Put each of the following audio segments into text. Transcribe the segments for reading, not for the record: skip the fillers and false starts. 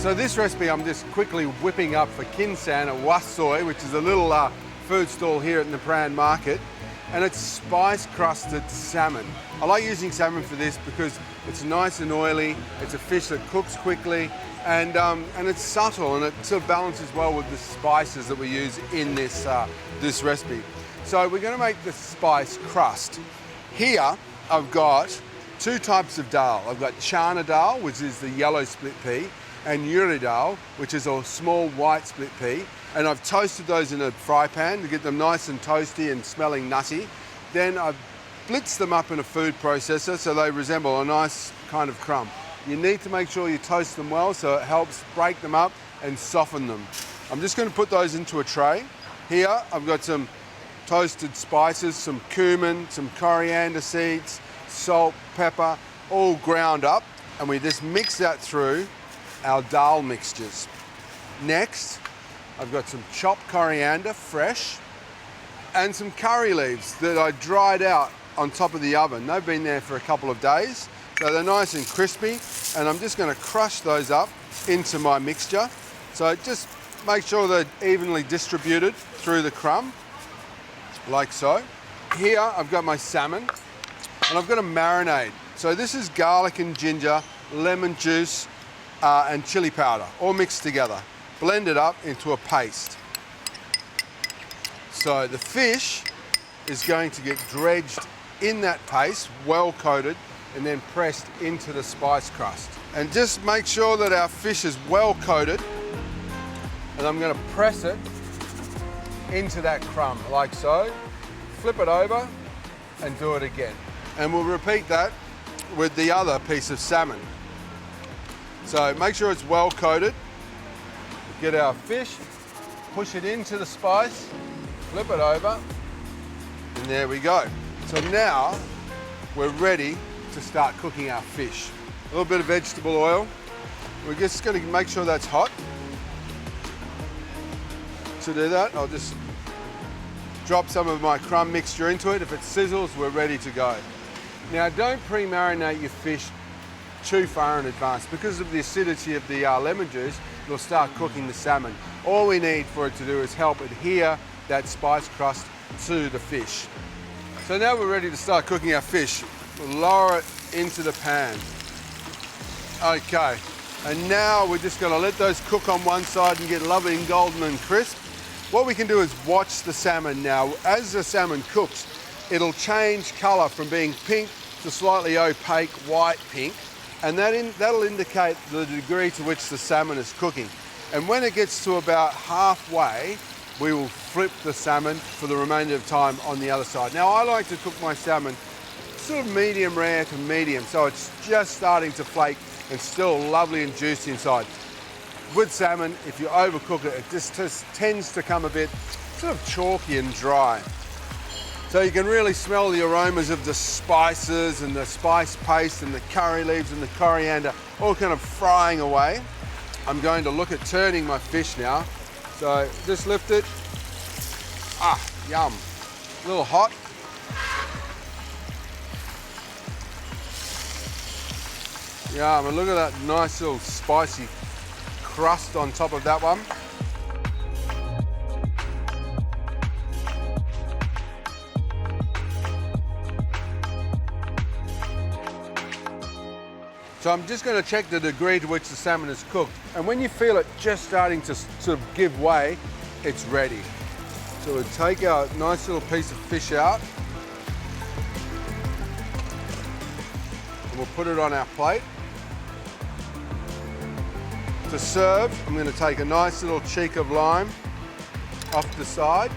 So this recipe I'm just quickly whipping up for Kinsan at Wassoi, which is a little food stall here at the Prahran Market. And it's spice crusted salmon. I like using salmon for this because it's nice and oily, it's a fish that cooks quickly, and it's subtle, and it sort of balances well with the spices that we use in this, this recipe. So we're gonna make the spice crust. Here I've got two types of dal. I've got chana dal, which is the yellow split pea, and yuri dal, which is a small white split pea. And I've toasted those in a fry pan to get them nice and toasty and smelling nutty. Then I've blitzed them up in a food processor so they resemble a nice kind of crumb. You need to make sure you toast them well so it helps break them up and soften them. I'm just going to put those into a tray. Here I've got some toasted spices, some cumin, some coriander seeds, salt, pepper, all ground up. And we just mix that through our dal mixtures. Next, I've got some chopped coriander, fresh, and some curry leaves that I dried out on top of the oven. They've been there for a couple of days, so they're nice and crispy, and I'm just going to crush those up into my mixture. So just make sure they're evenly distributed through the crumb, like so. Here I've got my salmon, and I've got a marinade. So this is garlic and ginger, lemon juice, and chili powder, all mixed together. Blend it up into a paste. So the fish is going to get dredged in that paste, well coated, and then pressed into the spice crust. And just make sure that our fish is well coated, and I'm going to press it into that crumb, like so. Flip it over and do it again. And we'll repeat that with the other piece of salmon. So make sure it's well coated. Get our fish, push it into the spice, flip it over, and there we go. So now we're ready to start cooking our fish. A little bit of vegetable oil. We're just going to make sure that's hot. To do that, I'll just drop some of my crumb mixture into it. If it sizzles, we're ready to go. Now, don't pre-marinate your fish too far in advance. Because of the acidity of the lemon juice, you'll start cooking the salmon. All we need for it to do is help adhere that spice crust to the fish. So now we're ready to start cooking our fish. We'll lower it into the pan. Okay, and now we're just gonna let those cook on one side and get lovely and golden and crisp. What we can do is watch the salmon now. As the salmon cooks, it'll change color from being pink to slightly opaque white pink. And that'll indicate the degree to which the salmon is cooking. And when it gets to about halfway, we will flip the salmon for the remainder of time on the other side. Now, I like to cook my salmon sort of medium rare to medium, so it's just starting to flake and still lovely and juicy inside. With salmon, if you overcook it, it just tends to come a bit sort of chalky and dry. So you can really smell the aromas of the spices and the spice paste and the curry leaves and the coriander all kind of frying away. I'm going to look at turning my fish now. So just lift it. Ah, yum. A little hot. Yum, and look at that nice little spicy crust on top of that one. So I'm just going to check the degree to which the salmon is cooked. And when you feel it just starting to sort of give way, it's ready. So we'll take our nice little piece of fish out. And we'll put it on our plate. To serve, I'm going to take a nice little cheek of lime off the side.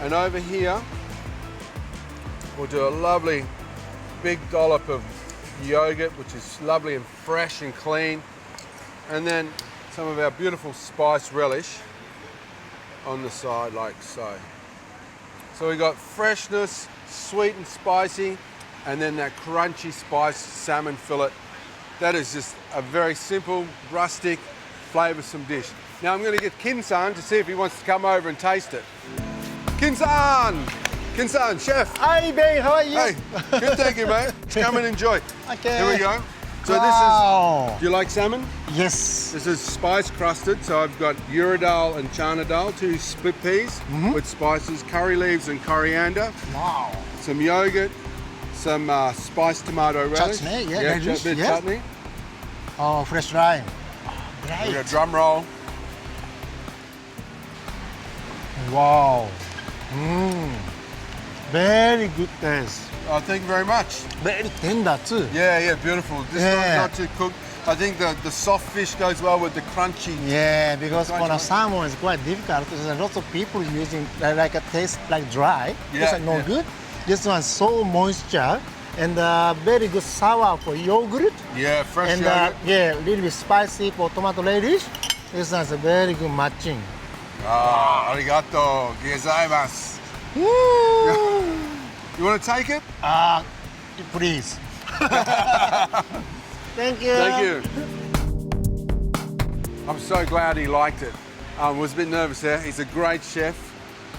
And over here, we'll do a lovely big dollop of yogurt, which is lovely and fresh and clean, and then some of our beautiful spice relish on the side, like so. So we got freshness, sweet and spicy, and then that crunchy spiced salmon fillet. That is just a very simple, rustic, flavoursome dish. Now I'm going to get Kinsan to see if he wants to come over and taste it. Kinsan! Kinsan, chef. Hi, Ben, how are you? Hey, good, thank you, mate. Come and enjoy. Okay. Here we go. So Wow. this is, do you like salmon? Yes. This is spice crusted, so I've got uradal and chana dal, 2 split peas with spices, curry leaves and coriander, Wow. some yogurt, some spiced tomato relish. Chutney, yeah, yeah, relish, bit of yes. chutney. Oh, fresh lime. We got Great. drum roll. Wow. Very good taste. Oh, thank you very much. Very tender too. Yeah, beautiful. This Yeah. not too cooked. I think the soft fish goes well with the crunchy. Yeah, because Crunch, for a salmon is quite difficult. There's a lot of people using like a taste like dry. Yeah, It's no yeah. good. This one so moisture and very good sour for yogurt. Yeah, fresh And yogurt. yeah, a little bit spicy for tomato relish. This one's a very good matching. Ah, arigato gozaimasu. Woo! You want to take it? Please. Thank you. Thank you. I'm so glad he liked it. Was a bit nervous there. He's a great chef.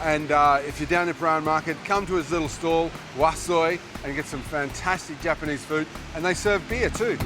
And if you're down at Brown Market, come to his little stall, Wasoi, and get some fantastic Japanese food. And they serve beer too.